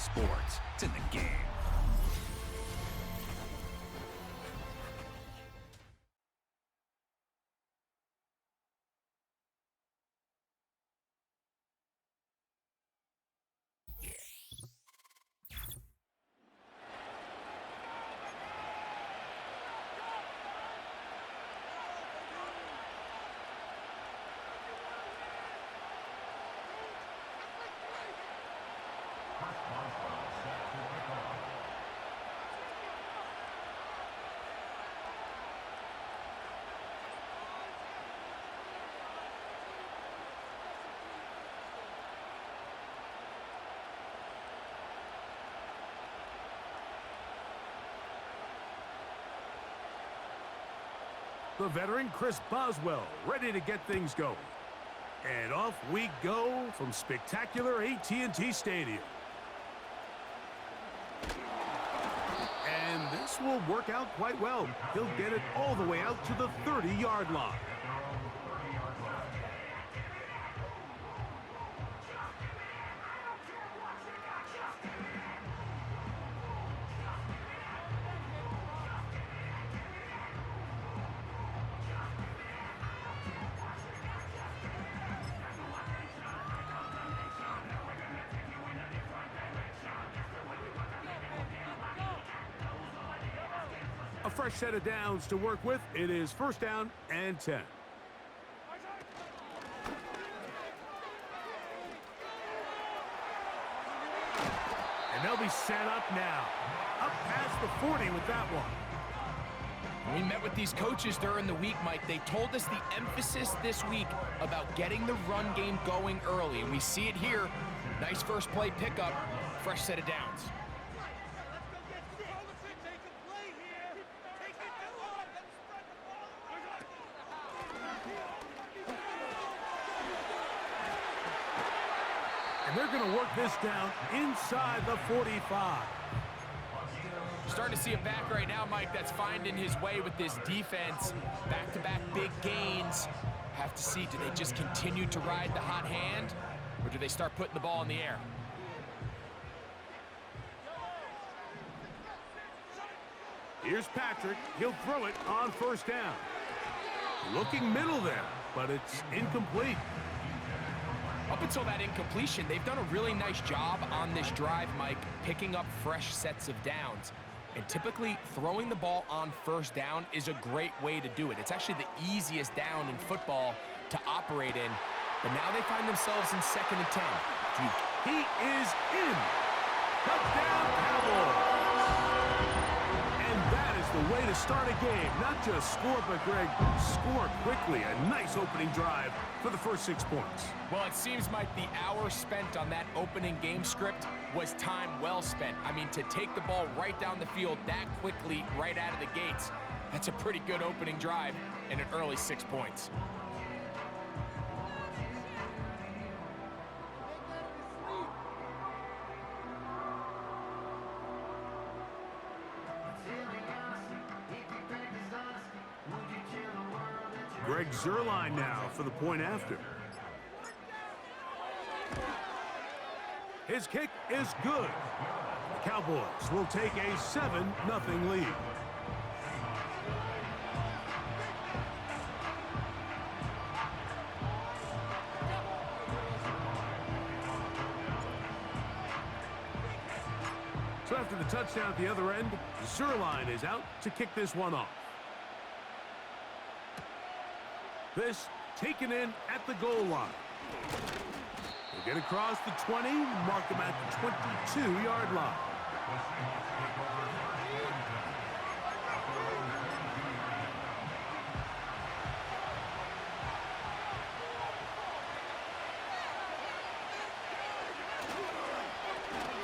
sports. It's in the game. The veteran Chris Boswell ready to get things going. And off we go from spectacular AT&T Stadium. And this will work out quite well. He'll get it all the way out to the 30-yard line. A fresh set of downs to work with. It is first down and 10. And they'll be set up now. Up past the 40 with that one. We met with these coaches during the week, Mike. They told us the emphasis this week about getting the run game going early. And we see it here. Nice first play pickup. Fresh set of downs. And they're going to work this down inside the 45. Starting to see a back right now, Mike, that's finding his way with this defense. Back-to-back big gains. Have to see, do they just continue to ride the hot hand, or do they start putting the ball in the air? Here's Patrick. He'll throw it on first down. Looking middle there, but it's incomplete. Up until that incompletion, they've done a really nice job on this drive, Mike, picking up fresh sets of downs. And typically, throwing the ball on first down is a great way to do it. It's actually the easiest down in football to operate in. But now they find themselves in 2nd and 10. He is in. Touchdown, Cowboys. And that is the way to start a game. Not just score, but, Greg, score quickly. A nice opening drive for the first 6 points. Well, it seems like the hour spent on that opening game script was time well spent. I mean, to take the ball right down the field that quickly right out of the gates, that's a pretty good opening drive and an early 6 points. Greg Zuerlein now for the point after. His kick is good. The Cowboys will take a 7-0 lead. So after the touchdown at the other end, Zuerlein is out to kick this one off. This taken in at the goal line. They get across the 20, mark them at the 22-yard line.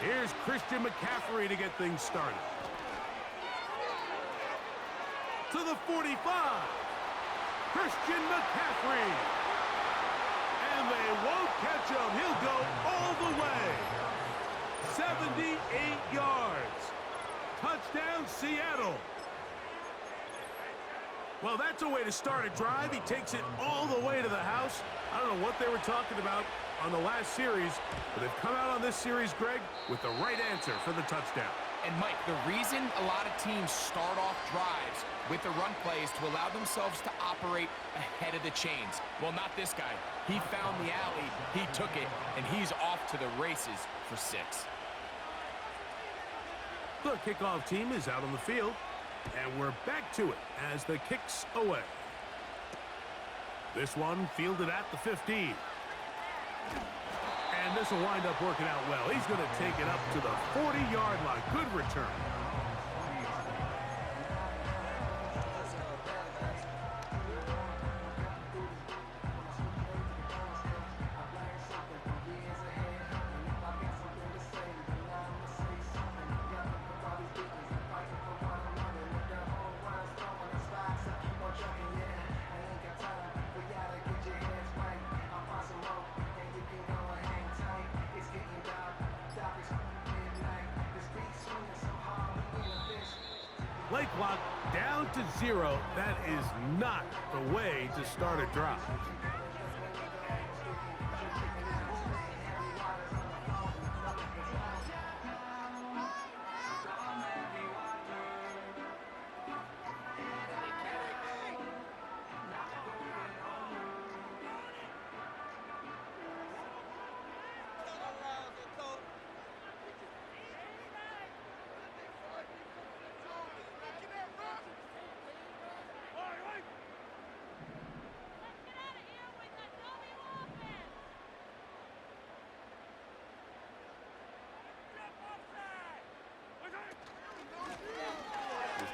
Here's Christian McCaffrey to get things started. To the 45. Christian McCaffrey. And they won't catch him. He'll go all the way. 78 yards. Touchdown, Seattle. Well, that's a way to start a drive. He takes it all the way to the house. I don't know what what they were talking about on the last series, but they've come out on this series, Greg, with the right answer for the touchdown. And Mike, the reason a lot of teams start off drives with the run play is to allow themselves to operate ahead of the chains. Well, not this guy. He found the alley, he took it, and he's off to the races for 6. The kickoff team is out on the field, and we're back to it as the kick's away. This one fielded at the 15. And this will wind up working out well. He's going to take it up to the 40-yard line. Good return. Play clock down to 0. That is not the way to start a drive.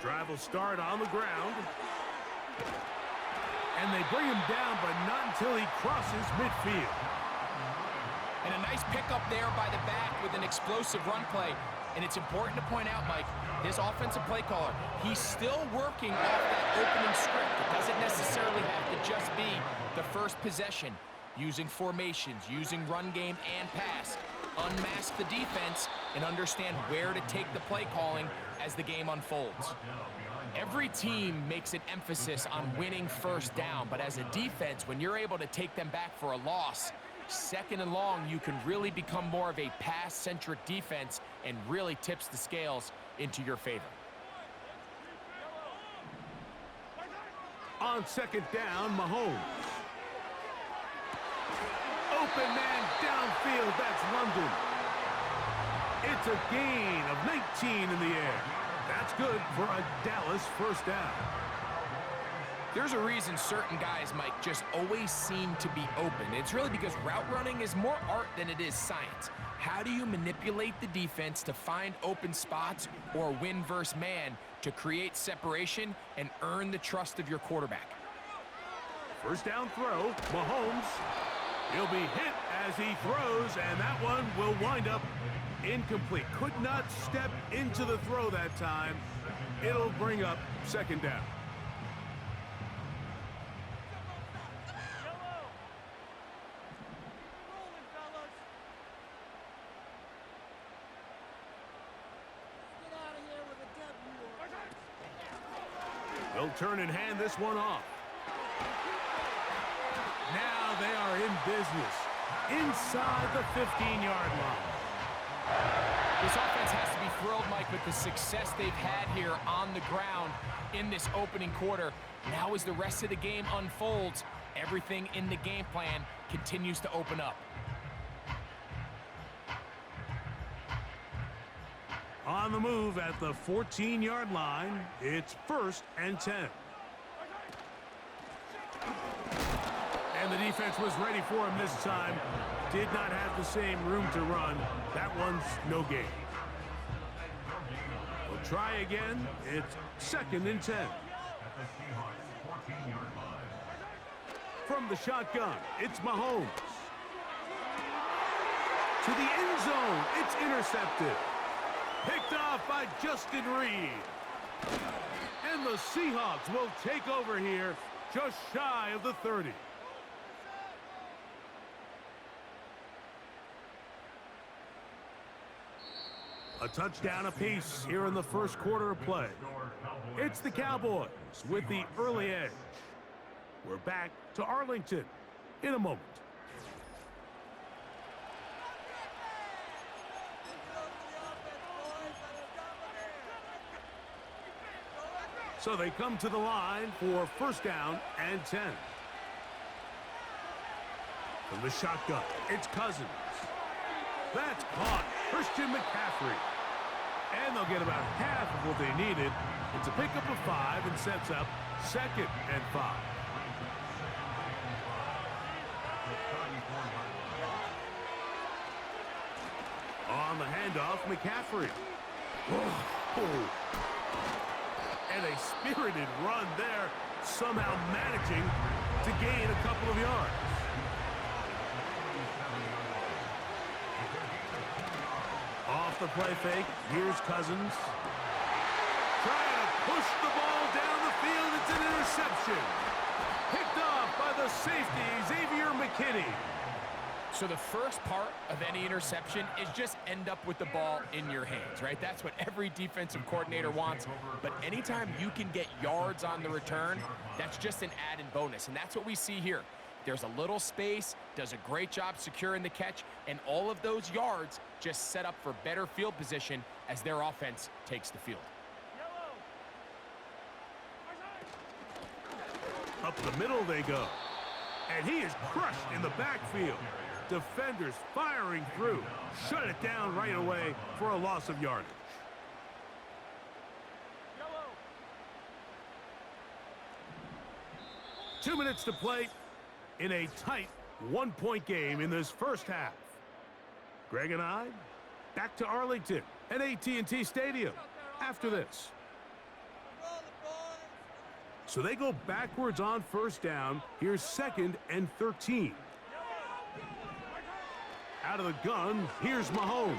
Drive will start on the ground. And they bring him down, but not until he crosses midfield. And a nice pickup there by the back with an explosive run play. And it's important to point out, Mike, this offensive play caller, he's still working off that opening script. It doesn't necessarily have to just be the first possession. Using formations, using run game and pass. Unmask the defense and understand where to take the play calling as the game unfolds. Every team makes an emphasis on winning first down, but as a defense, when you're able to take them back for a loss, 2nd and long, you can really become more of a pass-centric defense and really tips the scales into your favor. On 2nd down, Mahomes. Open man downfield, that's London. It's a gain of 19 in the air. That's good for a Dallas first down. There's a reason certain guys, Mike, just always seem to be open. It's really because route running is more art than it is science. How do you manipulate the defense to find open spots or win versus man to create separation and earn the trust of your quarterback? First down throw, Mahomes. He'll be hit as he throws, and that one will wind up incomplete. Could not step into the throw that time. It'll bring up 2nd down. They'll turn and hand this one off. Now they are in business inside the 15-yard line. This offense has to be thrilled, Mike, with the success they've had here on the ground in this opening quarter. Now as the rest of the game unfolds, everything in the game plan continues to open up. On the move at the 14-yard line, it's 1st and 10. And the defense was ready for him this time. Did not have the same room to run. That one's no gain. We'll try again. It's 2nd and 10. From the shotgun, it's Mahomes. To the end zone, it's intercepted. Picked off by Justin Reed. And the Seahawks will take over here just shy of the 30. A touchdown apiece here in the first quarter of play. It's the Cowboys with the early edge. We're back to Arlington in a moment. So they come to the line for first down and 10. From the shotgun, it's Cousins. That's caught. Christian McCaffrey. And they'll get about half of what they needed. It's a pickup of 5 and sets up 2nd and 5. On the handoff, McCaffrey. Oh. And a spirited run there, somehow managing to gain a couple of yards. Off the play fake, here's Cousins. Trying to push the ball down the field, it's an interception. Picked off by the safety, Xavier McKinney. So the first part of any interception is just end up with the ball in your hands, right? That's what every defensive coordinator wants. But anytime you can get yards on the return, that's just an added bonus. And that's what we see here. There's a little space, does a great job securing the catch, and all of those yards just set up for better field position as their offense takes the field. Up the middle they go. And he is crushed in the backfield. Defenders firing through. Shut it down right away for a loss of yardage. 2 minutes to play in a tight one-point game in this first half. Greg and I back to Arlington at AT&T Stadium after this. So they go backwards on first down. Here's 2nd and 13. Out of the gun, here's Mahomes.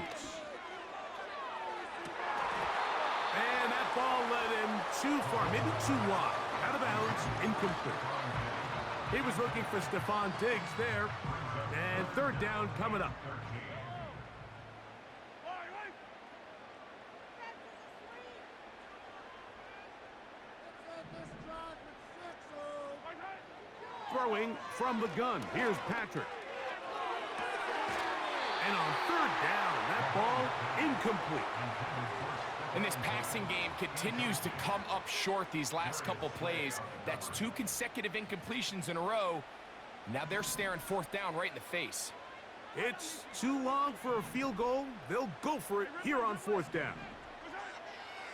And that ball led him too far, maybe too wide. Out of bounds, incomplete. He was looking for Stephon Diggs there. And 3rd down coming up. Throwing from the gun. Here's Patrick. And on 3rd down, that ball incomplete. And this passing game continues to come up short these last couple plays. That's 2 consecutive incompletions in a row. Now they're staring 4th down right in the face. It's too long for a field goal. They'll go for it here on 4th down.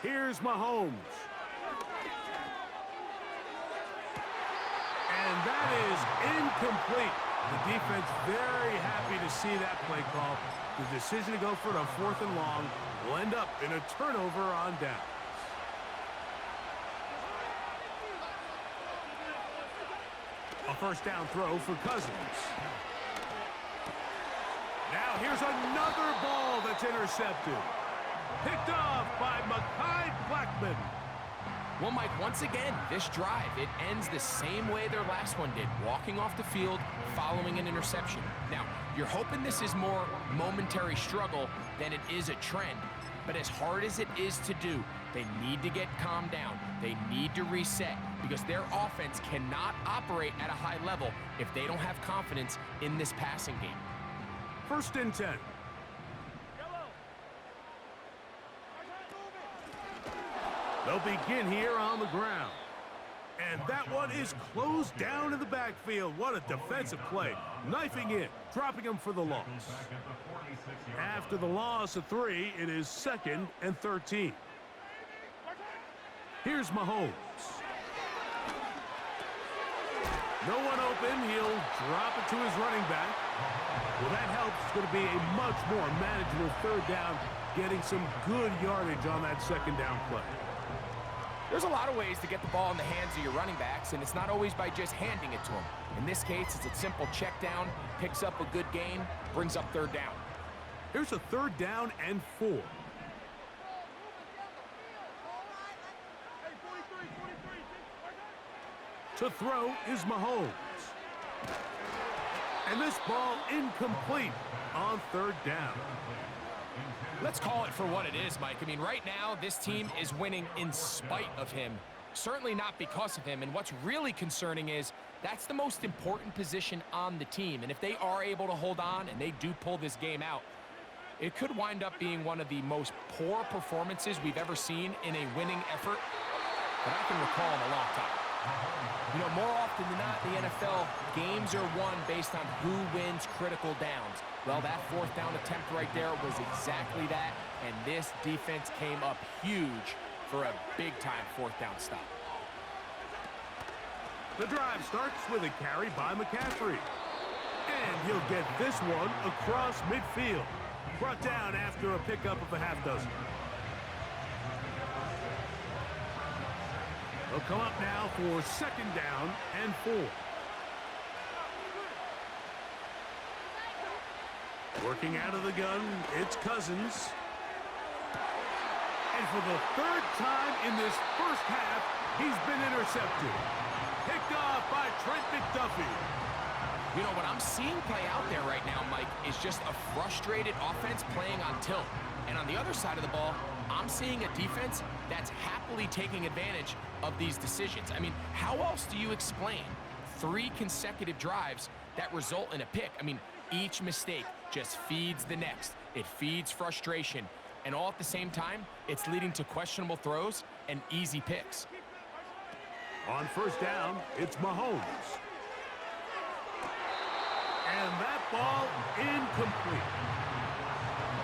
Here's Mahomes. And that is incomplete. The defense very happy to see that play call. The decision to go for it on 4th and long will end up in a turnover on downs. A first down throw for Cousins. Now here's another ball that's intercepted. Picked off by Mekhi Blackmon. Well, Mike, once again, this drive, it ends the same way their last one did, walking off the field following an interception. Now, you're hoping this is more momentary struggle than it is a trend, but as hard as it is to do, they need to get calmed down. They need to reset because their offense cannot operate at a high level if they don't have confidence in this passing game. 1st and 10. They'll begin here on the ground. And that one is closed down in the backfield. What a defensive play. Knifing in, dropping him for the loss. After the loss of 3, it is 2nd and 13. Here's Mahomes. No one open. He'll drop it to his running back. Well, that helps. It's going to be a much more manageable 3rd down, getting some good yardage on that 2nd down play. There's a lot of ways to get the ball in the hands of your running backs, and it's not always by just handing it to them. In this case, it's a simple check down, picks up a good gain, brings up 3rd down. Here's a 3rd down and 4. To throw is Mahomes. And this ball incomplete on 3rd down. Let's call it for what it is, Mike. I mean, right now, this team is winning in spite of him. Certainly not because of him. And what's really concerning is that's the most important position on the team. And if they are able to hold on and they do pull this game out, it could wind up being one of the most poor performances we've ever seen in a winning effort. that I can recall in a long time. You know, more often than not in the NFL, games are won based on who wins critical downs. Well, that fourth down attempt right there was exactly that, and this defense came up huge for a big-time fourth down stop. The drive starts with a carry by McCaffrey. And he'll get this one across midfield. Brought down after a pickup of a half dozen. They'll come up now for second down and 4. Working out of the gun, it's Cousins. And for the third time in this first half, he's been intercepted. Picked off by Trent McDuffie. You know, what I'm seeing play out there right now, Mike, is just a frustrated offense playing on tilt. And on the other side of the ball, I'm seeing a defense that's happily taking advantage of these decisions. I mean, how else do you explain 3 consecutive drives that result in a pick? I mean, each mistake just feeds the next. It feeds frustration. And all at the same time, it's leading to questionable throws and easy picks. On first down, it's Mahomes. And that ball incomplete.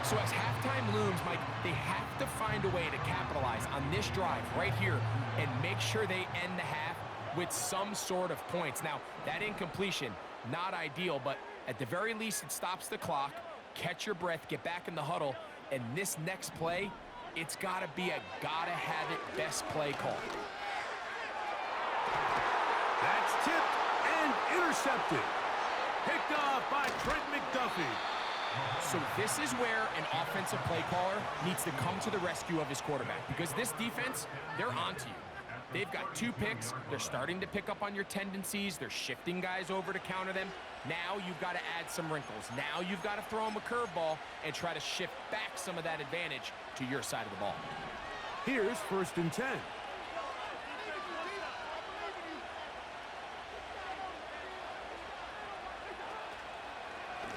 So as halftime looms, Mike, they have to find a way to capitalize on this drive right here and make sure they end the half with some sort of points. Now, that incompletion, not ideal, but at the very least, it stops the clock. Catch your breath, get back in the huddle, and this next play, it's got to be a gotta-have-it best play call. That's tipped and intercepted. Picked off by Trent McDuffie. So this is where an offensive play caller needs to come to the rescue of his quarterback, because this defense, they're onto you. They've got 2 picks. They're starting to pick up on your tendencies. They're shifting guys over to counter them. Now you've got to add some wrinkles. Now you've got to throw them a curveball and try to shift back some of that advantage to your side of the ball. Here's first and 10.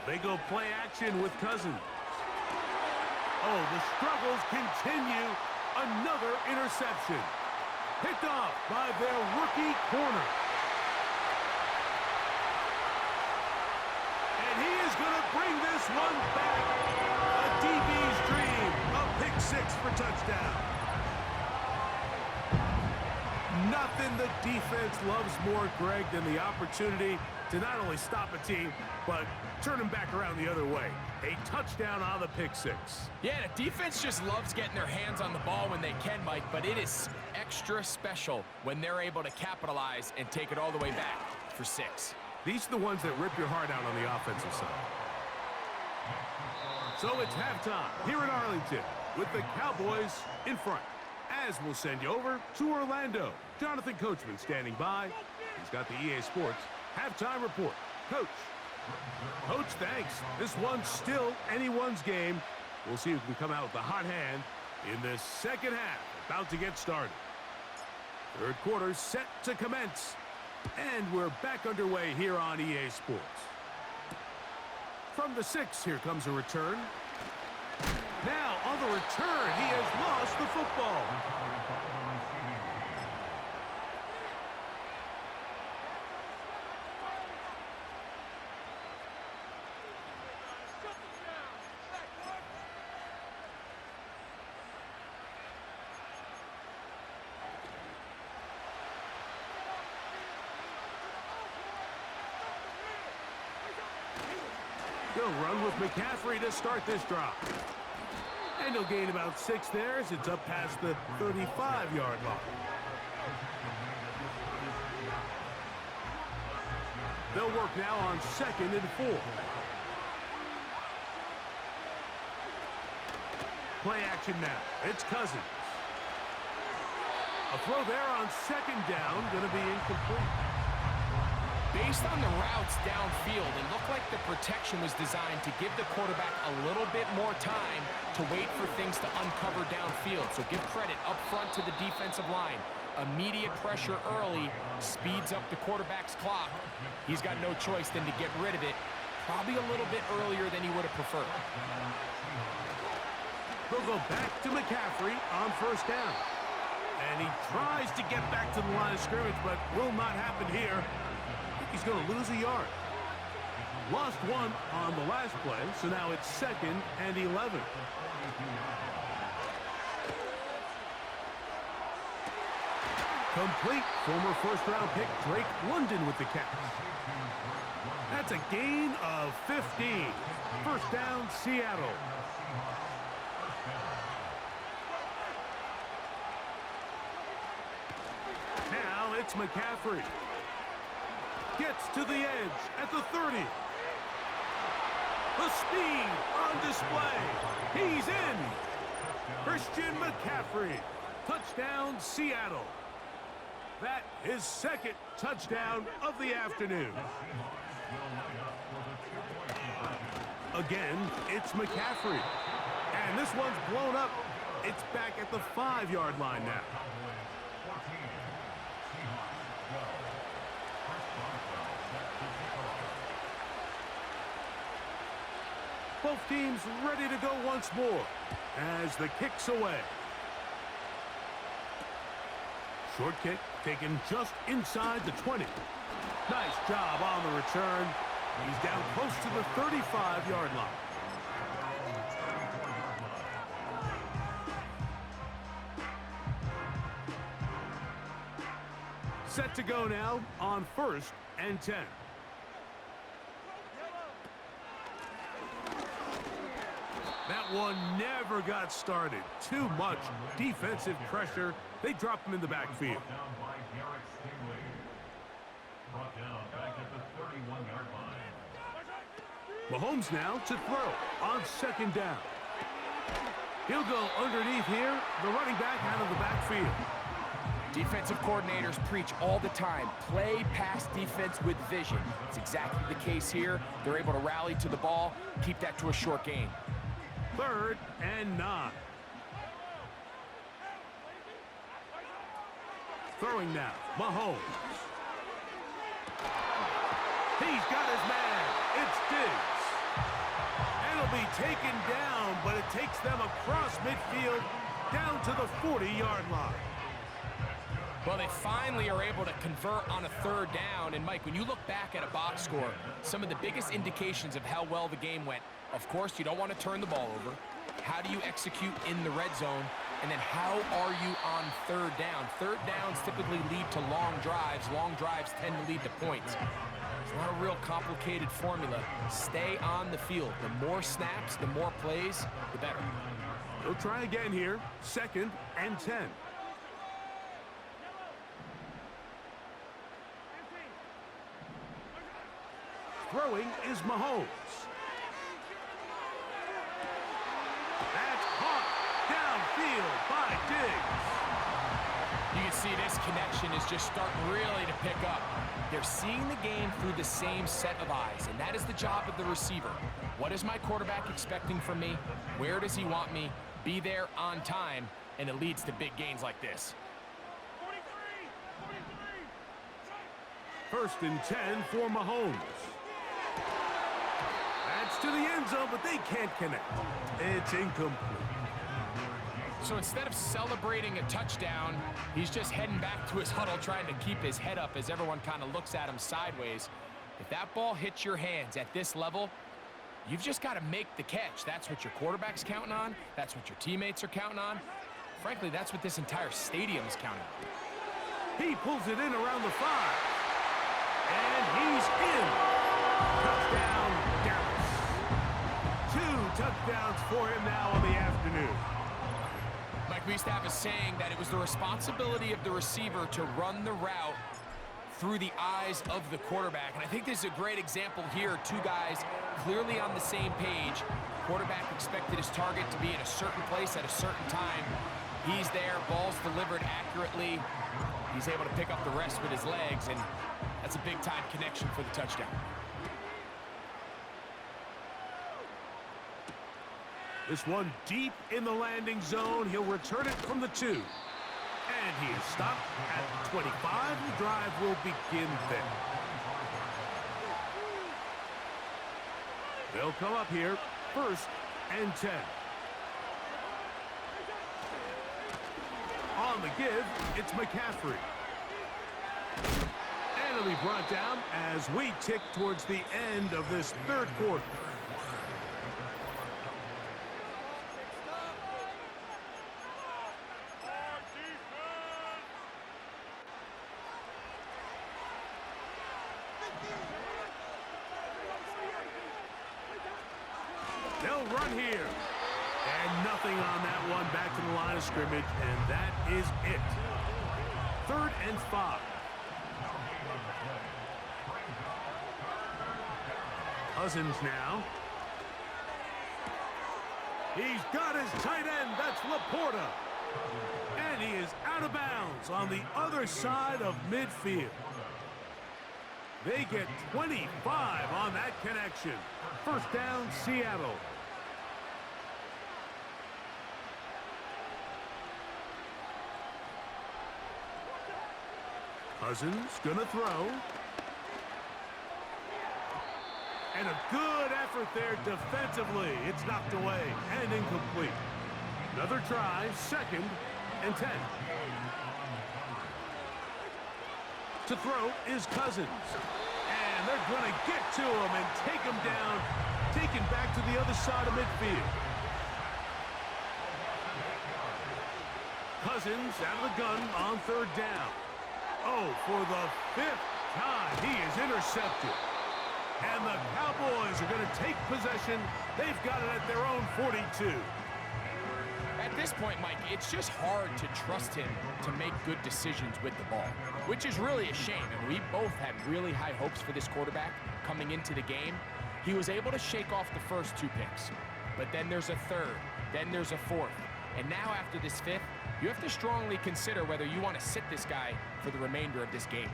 They go play action with Cousins. Oh, the struggles continue. Another interception. Picked off by their rookie corner. And he is going to bring this one back. A DB's dream. A pick 6 for touchdown. Nothing the defense loves more, Greg, than the opportunity to not only stop a team, but turn them back around the other way. A touchdown on the pick 6. Yeah, the defense just loves getting their hands on the ball when they can, Mike, but it is extra special when they're able to capitalize and take it all the way back for 6. These are the ones that rip your heart out on the offensive side. So it's halftime here in Arlington with the Cowboys in front. As we'll send you over to Orlando. Jonathan Coachman standing by. He's got the EA Sports halftime report. Coach. Coach, thanks. This one's still anyone's game. We'll see who can come out with the hot hand in this second half. About to get started. Third quarter set to commence. And we're back underway here on EA Sports. From the 6, here comes a return. Now, on the return, he has lost the football. They'll run with McCaffrey to start this drive. And he'll gain about 6 there as it's up past the 35-yard line. They'll work now on 2nd and 4. Play action now. It's Cousins. A throw there on 2nd down, going to be incomplete. Based on the routes downfield, it looked like the protection was designed to give the quarterback a little bit more time to wait for things to uncover downfield. So give credit up front to the defensive line. Immediate pressure early speeds up the quarterback's clock. He's got no choice than to get rid of it, probably a little bit earlier than he would have preferred. They'll go back to McCaffrey on first down. And he tries to get back to the line of scrimmage, but will not happen here. I think he's going to lose a yard. Lost one on the last play, so now it's 2nd and 11. Complete. Former first-round pick Drake London with the catch. That's a gain of 15. First down, Seattle. Now it's McCaffrey. Gets to the edge at the 30. The speed on display. He's in. Christian McCaffrey. Touchdown, Seattle. That is 2nd touchdown of the afternoon. Again, it's McCaffrey. And this one's blown up. It's back at the 5-yard line now. Both teams ready to go once more as the kick's away. Short kick taken just inside the 20. Nice job on the return. He's down close to the 35-yard line. Set to go now on 1st and 10. That one never got started. Too much defensive pressure. They dropped him in the backfield. Mahomes now to throw on 2nd down. He'll go underneath here. The running back out of the backfield. Defensive coordinators preach all the time, play pass defense with vision. It's exactly the case here. They're able to rally to the ball, keep that to a short gain. 3rd and 9. Throwing now, Mahomes. He's got his man. It's Diggs. And it'll be taken down, but it takes them across midfield down to the 40-yard line. Well, they finally are able to convert on a 3rd down. And, Mike, when you look back at a box score, some of the biggest indications of how well the game went, of course, you don't want to turn the ball over. How do you execute in the red zone? And then how are you on 3rd down? 3rd downs typically lead to long drives. Long drives tend to lead to points. It's not a real complicated formula. Stay on the field. The more snaps, the more plays, the better. They'll try again here. 2nd and 10. Throwing is Mahomes. That's caught downfield by Diggs. You can see this connection is just starting really to pick up. They're seeing the game through the same set of eyes, and that is the job of the receiver. What is my quarterback expecting from me? Where does he want me? Be there on time, and it leads to big gains like this. 1st and 10 for Mahomes. That's to the end zone, but they can't connect. It's incomplete. So instead of celebrating a touchdown, he's just heading back to his huddle trying to keep his head up as everyone kind of looks at him sideways. If that ball hits your hands at this level, you've just got to make the catch. That's what your quarterback's counting on. That's what your teammates are counting on. Frankly, that's what this entire stadium's counting on. He pulls it in around the 5. And he's in. Touchdown, Dallas. 2 touchdowns for him now on the afternoon. Mike, we used to have a saying that it was the responsibility of the receiver to run the route through the eyes of the quarterback. And I think this is a great example here. 2 guys clearly on the same page. Quarterback expected his target to be in a certain place at a certain time. He's there, ball's delivered accurately. He's able to pick up the rest with his legs, and that's a big-time connection for the touchdown. This one deep in the landing zone. He'll return it from the 2. And he is stopped at the 25. The drive will begin there. They'll come up here. 1st and 10. On On the give, it's McCaffrey. And it'll be brought down as we tick towards the end of this third quarter. They'll run here. And nothing on that one. Back to the line of scrimmage, and that is it. 3rd and 5. Cousins now. He's got his tight end. That's Laporta. And he is out of bounds on the other side of midfield. They get 25 on that connection. First down, Seattle. Cousins gonna throw. And a good effort there defensively. It's knocked away and incomplete. Another try, 2nd and 10. To throw is Cousins. And they're going to get to him and take him down, taken back to the other side of midfield. Cousins out of the gun on 3rd down. Oh, for the 5th time, he is intercepted. And the Cowboys are going to take possession. They've got it at their own 42. At this point, Mike, it's just hard to trust him to make good decisions with the ball, which is really a shame. And we both had really high hopes for this quarterback coming into the game. He was able to shake off the first 2 picks, but then there's a 3rd, then there's a 4th. And now after this 5th, you have to strongly consider whether you want to sit this guy for the remainder of this game.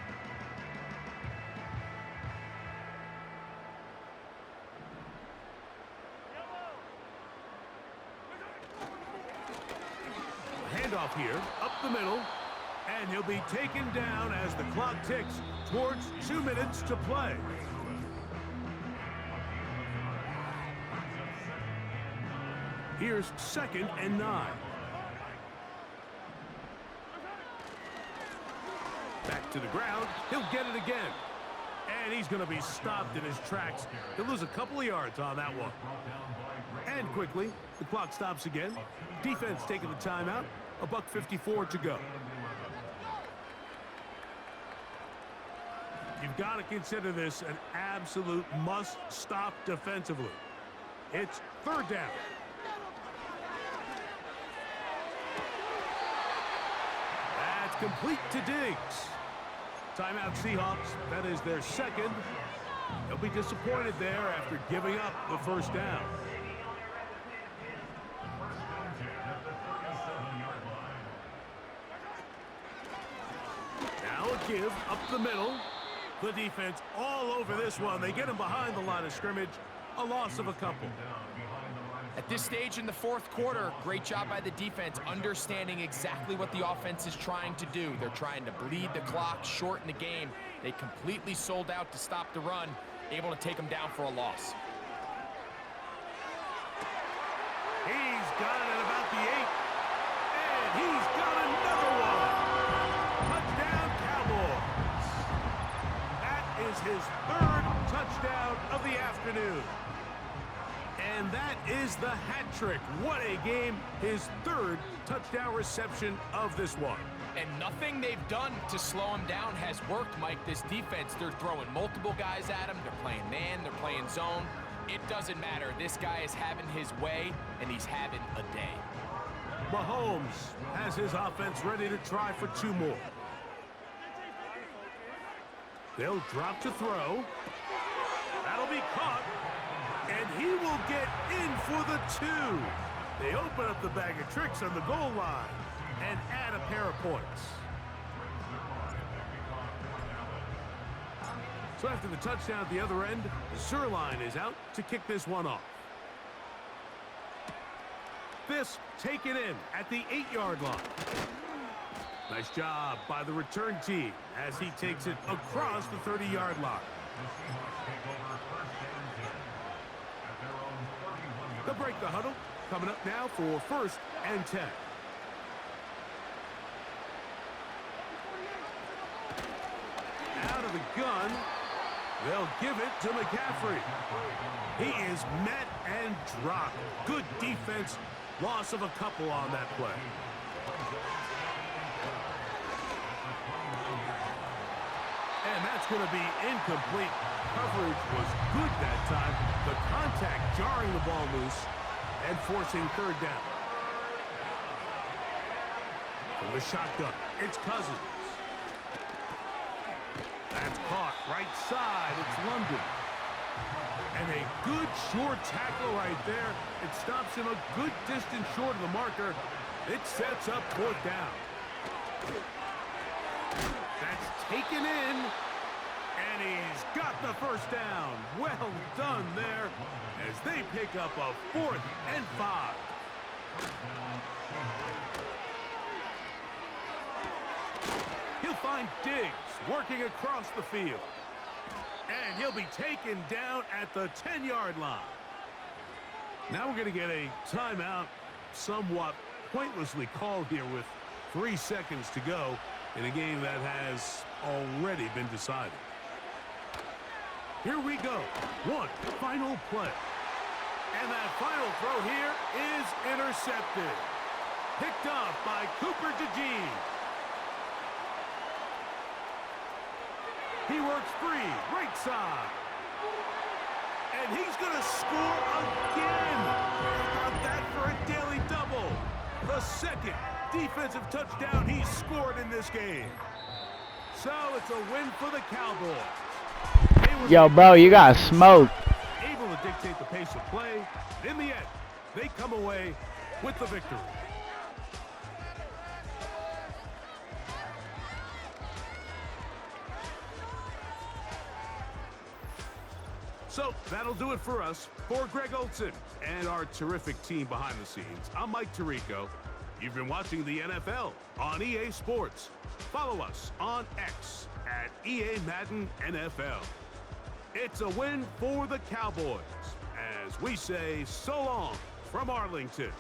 Handoff here, up the middle, and he'll be taken down as the clock ticks towards 2 minutes to play. Here's 2nd and 9. Back to the ground. He'll get it again. And he's going to be stopped in his tracks. He'll lose a couple of yards on that one. And quickly, the clock stops again. Defense taking the timeout. $1:54 to go. You've got to consider this an absolute must-stop defensively. It's 3rd down. That's complete to Diggs. Timeout Seahawks. That is their 2nd. They'll be disappointed there after giving up the 1st down. Now a give up the middle. The defense all over this one. They get him behind the line of scrimmage. A loss of a couple. At this stage in the 4th quarter, great job by the defense understanding exactly what the offense is trying to do. They're trying to bleed the clock, shorten the game. They completely sold out to stop the run, able to take them down for a loss. He's got it at about the 8. And he's got another one. Touchdown, Cowboys. That is his 3rd touchdown of the afternoon. And that is the hat trick. What a game. His 3rd touchdown reception of this one. And nothing they've done to slow him down has worked, Mike. This defense, they're throwing multiple guys at him. They're playing man, they're playing zone. It doesn't matter. This guy is having his way, and he's having a day. Mahomes has his offense ready to try for 2 more. They'll drop to throw. That'll be caught. And he will get in for the 2. They open up the bag of tricks on the goal line and add a pair of points. So after the touchdown at the other end, Zerline is out to kick this one off. This taken in at the 8-yard line. Nice job by the return team as he takes it across the 30-yard line. They'll break the huddle. Coming up now for 1st and 10. the gun. They'll give it to McCaffrey. He is met and dropped. Good defense. Loss of a couple on that play. And that's going to be incomplete. Coverage was good that time. The contact jarring the ball loose and forcing third down. From the shotgun, it's Cousins. That's caught right side. It's London. And a good short tackle right there. It stops him a good distance short of the marker. It sets up fourth down. That's taken in. And he's got the first down. Well done there as they pick up a 4th and 5. He'll find Diggs working across the field. And he'll be taken down at the 10-yard line. Now we're going to get a timeout, somewhat pointlessly called here with 3 seconds to go in a game that has already been decided. Here we go. One final play. And that final throw here is intercepted. Picked off by Cooper DeJean. He works free, right side. And he's going to score again. How about that for a daily double? The second defensive touchdown he's scored in this game. So it's a win for the Cowboys. Yo, bro, you got smoked. Able to dictate the pace of play. In the end, they come away with the victory. So that'll do it for us. For Greg Olson and our terrific team behind the scenes, I'm Mike Tirico. You've been watching the NFL on EA Sports. Follow us on X at EA Madden NFL. It's a win for the Cowboys as we say so long from Arlington.